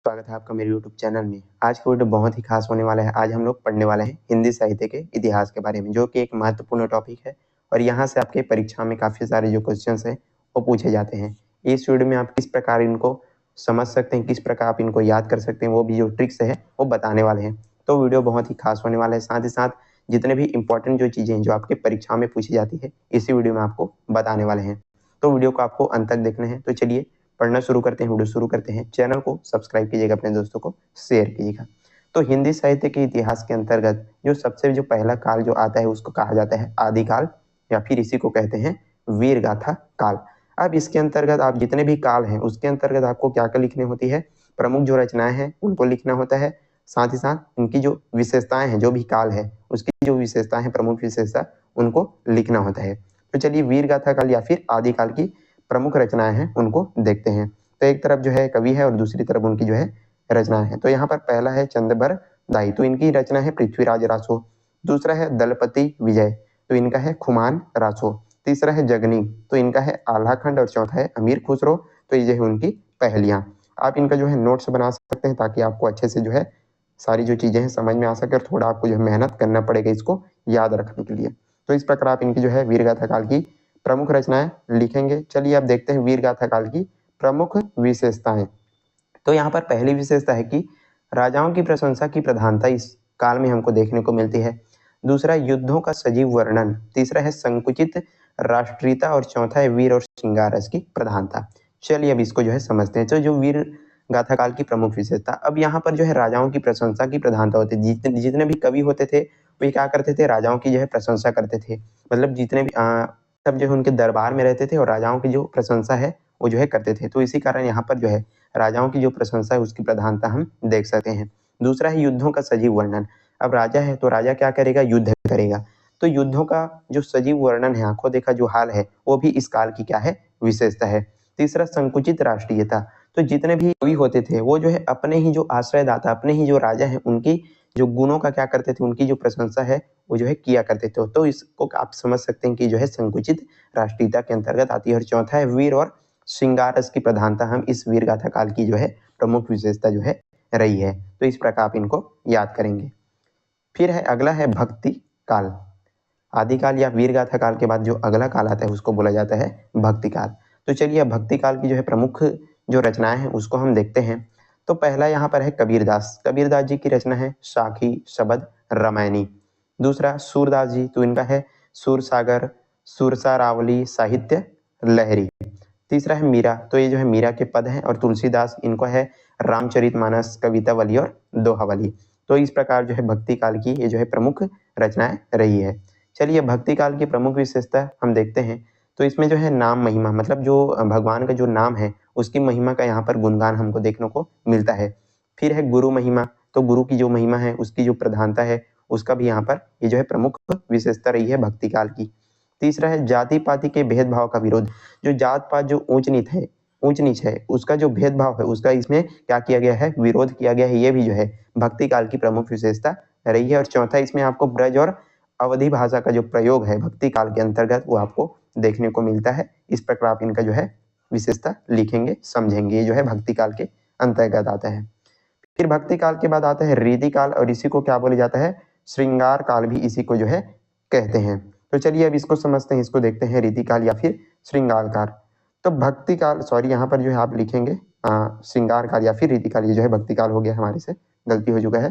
स्वागत है आपका मेरे YouTube चैनल में। आज का वीडियो बहुत ही खास होने वाला है। आज हम लोग पढ़ने वाले हैं हिंदी साहित्य के इतिहास के बारे में, जो कि एक महत्वपूर्ण टॉपिक है और यहाँ से आपके परीक्षा में काफ़ी सारे जो क्वेश्चंस हैं वो पूछे जाते हैं। इस वीडियो में आप किस प्रकार इनको समझ सकते हैं, किस प्रकार आप इनको याद कर सकते हैं, वो भी जो ट्रिक्स है वो बताने वाले हैं। तो वीडियो बहुत ही खास होने वाला है। साथ ही साथ जितने भी इंपॉर्टेंट जो चीज़ें हैं जो आपके परीक्षा में पूछी जाती है, इसी वीडियो में आपको बताने वाले हैं। तो वीडियो को आपको अंत तक देखना है। तो चलिए पढ़ना शुरू करते हैं, वीडियो शुरू करते हैं। चैनल को सब्सक्राइब कीजिएगा, अपने दोस्तों को शेयर कीजिएगा। तो हिंदी साहित्य के इतिहास के अंतर्गत जो सबसे जो पहला काल जो आता है उसको कहा जाता है आदिकाल, या फिर इसी को कहते हैं वीर गाथा काल। अब इसके अंतर्गत आप जितने भी काल हैं उसके अंतर्गत आपको क्या क्या लिखनी होती है, प्रमुख जो रचनाएं हैं उनको लिखना होता है। साथ ही साथ उनकी जो विशेषताएं हैं, जो भी काल है उसकी जो विशेषताएं हैं, प्रमुख विशेषता, उनको लिखना होता है। तो चलिए वीर गाथा काल या फिर आदिकाल की प्रमुख रचनाएं हैं उनको देखते हैं। तो एक तरफ जो है कवि है और दूसरी तरफ उनकी जो है रचनाएं हैं। तो यहाँ पर पहला है चंद्रबर दाई, तो इनकी रचना है पृथ्वीराज रासो। दूसरा है दलपति विजय, तो इनका है खुमान रासो। तीसरा है जगनी, तो इनका है आल्हाखंड। और चौथा है अमीर खुसरो, तो ये है उनकी पहलियां। आप इनका जो है नोट्स बना सकते हैं ताकि आपको अच्छे से जो है सारी जो चीजें हैं समझ में आ सके, और थोड़ा आपको जो है मेहनत करना पड़ेगा इसको याद रखने के लिए। तो इस प्रकार आप इनकी जो है वीरगाथा काल की प्रमुख रचनाएं लिखेंगे। चलिए अब देखते हैं वीरगाथा काल की प्रमुख विशेषताएं। तो यहाँ पर पहली विशेषता है कि राजाओं की प्रशंसा की प्रधानता इस काल में हमको देखने को मिलती है। दूसरा, युद्धों का सजीव वर्णन। तीसरा है संकुचित राष्ट्रीयता। और चौथा है वीर और श्रृंगार रस की प्रधानता। चलिए अब इसको जो है समझते हैं। तो जो वीर गाथा काल की प्रमुख विशेषता, अब यहाँ पर जो है राजाओं की प्रशंसा की प्रधानता होती है। जितने भी कवि होते थे वे क्या करते थे, राजाओं की जो है प्रशंसा करते थे। मतलब जितने भी सब जो है उनके दरबार में रहते थे और राजाओं की जो प्रशंसा है वो जो है करते थे। तो इसी कारण यहाँ पर जो है राजाओं की जो प्रशंसा है उसकी प्रधानता हम देख सकते हैं। दूसरा है युद्धों का सजीव वर्णन। अब राजा है तो राजा क्या करेगा, युद्ध करेगा। तो युद्धों का जो सजीव वर्णन है, आंखों देखा जो हाल है, वो भी इस काल की क्या है, विशेषता है। तीसरा, संकुचित राष्ट्रीयता। तो जितने भी कवि होते थे वो जो है अपने ही जो आश्रयदाता, अपने ही जो राजा है, उनकी जो गुणों का क्या करते थे, उनकी जो प्रशंसा है वो जो है किया करते थे। तो इसको आप समझ सकते हैं कि जो है संकुचित राष्ट्रीयता के अंतर्गत आती है। और चौथा है वीर और श्रृंगार रस की प्रधानता, हम इस वीर गाथा काल की जो है प्रमुख विशेषता जो है रही है। तो इस प्रकार आप इनको याद करेंगे। फिर है अगला है भक्ति काल। आदिकाल या वीर गाथा काल के बाद जो अगला काल आता है उसको बोला जाता है भक्ति काल। तो चलिए भक्ति काल की जो है प्रमुख जो रचनाएं हैं उसको हम देखते हैं। तो पहला यहाँ पर है कबीरदास। कबीरदास जी की रचना है साखी शबद रामायणी। दूसरा सूरदास जी, तो इनका है सूरसागर सुरसा रावली साहित्य लहरी। तीसरा है मीरा, तो ये जो है मीरा के पद हैं। और तुलसीदास, इनको है रामचरितमानस कवितावली और दोहावली। तो इस प्रकार जो है भक्ति काल की ये जो है प्रमुख रचनाएं रही है। चलिए भक्ति काल की प्रमुख विशेषता हम देखते हैं। तो इसमें जो है नाम महिमा, मतलब जो भगवान का जो नाम है उसकी महिमा का यहाँ पर गुणगान हमको देखने को मिलता है। फिर है गुरु महिमा, तो गुरु की जो महिमा है उसकी जो प्रधानता है उसका भी यहाँ पर ये जो है प्रमुख विशेषता रही है भक्ति काल की। तीसरा है जाति पाति के भेदभाव का विरोध। जो जात पात जो ऊंच नीच है उसका जो भेदभाव है उसका इसमें क्या किया गया है, विरोध किया गया है। ये भी जो है भक्ति काल की प्रमुख विशेषता रही है। और चौथा, इसमें आपको ब्रज और अवधि भाषा का जो प्रयोग है भक्ति काल के अंतर्गत वो आपको देखने को मिलता है। इस प्रकार आप इनका जो है विशेषता लिखेंगे, समझेंगे। ये जो है भक्ति काल के अंतर्गत आता है। फिर भक्ति काल के बाद आता है रीति काल, और इसी को क्या बोला जाता है, श्रृंगार काल भी इसी को जो है कहते हैं। तो चलिए अब इसको समझते हैं, इसको देखते हैं, रीति काल या फिर श्रृंगार काल। तो भक्ति काल, सॉरी यहाँ पर जो है आप लिखेंगे श्रृंगार काल या फिर रीति काल। ये जो है भक्ति काल हो गया, हमारे से गलती हो चुका है।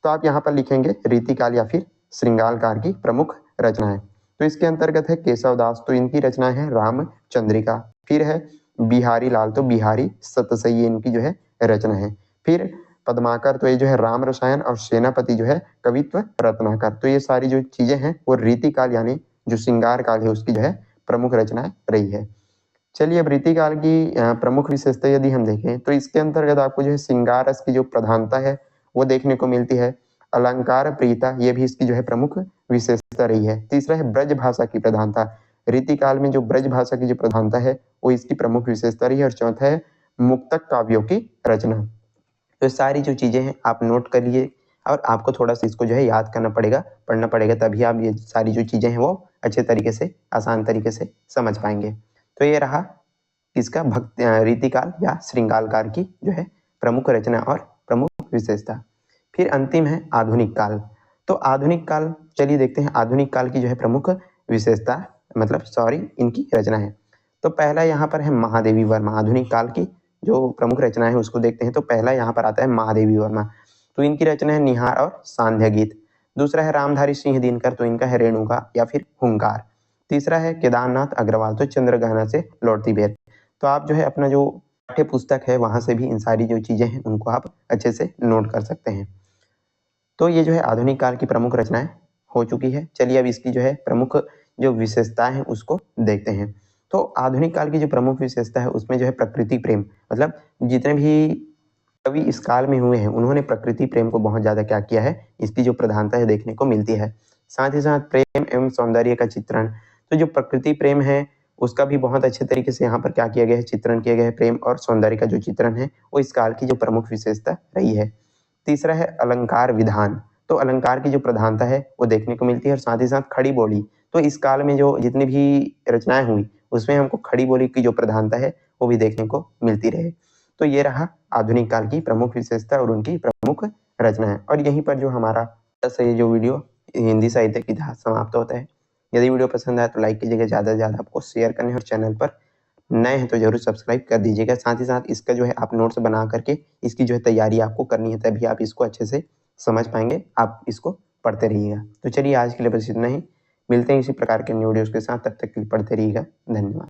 तो आप यहाँ पर लिखेंगे रीति काल या फिर श्रृंगार काल की प्रमुख रचनाएं। तो इसके अंतर्गत है केशवदास, तो इनकी रचनाएं हैं रामचंद्रिका। फिर है बिहारी लाल, तो बिहारी सतसई इनकी जो है रचना है। फिर पद्माकर, तो ये जो है राम रसायन। और सेनापति जो है कवित्व रत्नाकर। तो ये सारी जो चीजें हैं वो रीति काल यानी जो श्रृंगार काल है उसकी जो है प्रमुख रचनाएं रही है। चलिए अब रीति काल की प्रमुख विशेषता यदि हम देखें तो इसके अंतर्गत आपको जो है श्रृंगार रस की जो प्रधानता है वो देखने को मिलती है। अलंकार प्रीता, ये भी इसकी जो है प्रमुख विशेषता रही है। तीसरा है ब्रज भाषा की प्रधानता। रीति काल में जो ब्रज भाषा की जो प्रधानता है वो इसकी प्रमुख विशेषता रही है। और चौथा है मुक्तक काव्यों की रचना। तो सारी जो चीजें हैं आप नोट कर लिए, और आपको थोड़ा सा इसको जो है याद करना पड़ेगा, पढ़ना पड़ेगा, तभी आप ये सारी जो चीजें हैं वो अच्छे तरीके से, आसान तरीके से समझ पाएंगे। तो ये रहा इसका रीति काल या श्रृंगार काल की जो है प्रमुख रचना और प्रमुख विशेषता। फिर अंतिम है आधुनिक काल। तो आधुनिक काल चलिए देखते हैं आधुनिक काल की जो है प्रमुख विशेषता इनकी रचना है। तो पहला यहाँ पर है महादेवी वर्मा। आधुनिक काल की जो प्रमुख रचना है उसको देखते हैं। तो पहला यहाँ पर आता है महादेवी वर्मा। तो इनकी रचना है निहार और सांध्य गीत। दूसरा है रामधारी सिंह दिनकर। तो इनका है रेणुका या फिर हुंकार। तीसरा है केदारनाथ अग्रवाल। तो चंद्रगहना से लौटती बेर। तो आप जो है अपना जो पाठ्य पुस्तक है वहां से भी इन सारी जो चीजें हैं उनको आप अच्छे से नोट कर सकते हैं। तो ये जो है आधुनिक काल की प्रमुख रचनाएं हो चुकी है। चलिए अब इसकी जो है प्रमुख जो विशेषताएं हैं उसको देखते हैं। तो आधुनिक काल की जो प्रमुख विशेषता है उसमें जो है प्रकृति प्रेम, मतलब जितने भी कवि इस काल में हुए हैं उन्होंने प्रकृति प्रेम को बहुत ज्यादा क्या किया है, इसकी जो प्रधानता है देखने को मिलती है। साथ ही साथ प्रेम एवं सौंदर्य का चित्रण। तो जो प्रकृति प्रेम है उसका भी बहुत अच्छे तरीके से यहाँ पर क्या किया गया है, चित्रण किया गया है। प्रेम और सौंदर्य का जो चित्रण है वो इस काल की जो प्रमुख विशेषता रही है। तीसरा है अलंकार विधान। तो अलंकार की जो प्रधानता है वो देखने को मिलती है। और साथ ही साथ खड़ी बोली। तो इस काल में जो जितनी भी रचनाएं हुई उसमें हमको खड़ी बोली की जो प्रधानता है वो भी देखने को मिलती रहे। तो ये रहा आधुनिक काल की प्रमुख विशेषता और उनकी प्रमुख रचनाएं। और यहीं पर जो हमारा ये जो वीडियो हिंदी साहित्य की इतिहास समाप्त होता है। यदि वीडियो पसंद आए तो लाइक कीजिएगा, ज़्यादा से ज़्यादा आपको शेयर करने, और चैनल पर नए हैं तो जरूर सब्सक्राइब कर दीजिएगा। साथ ही साथ इसका जो है आप नोट्स बना करके इसकी जो है तैयारी आपको करनी है, तभी आप इसको अच्छे से समझ पाएंगे। आप इसको पढ़ते रहिएगा। तो चलिए आज के लिए बस इतना ही। मिलते हैं इसी प्रकार के न्यू वीडियोस के साथ। तब तक के लिए पढ़ते रहिएगा। धन्यवाद।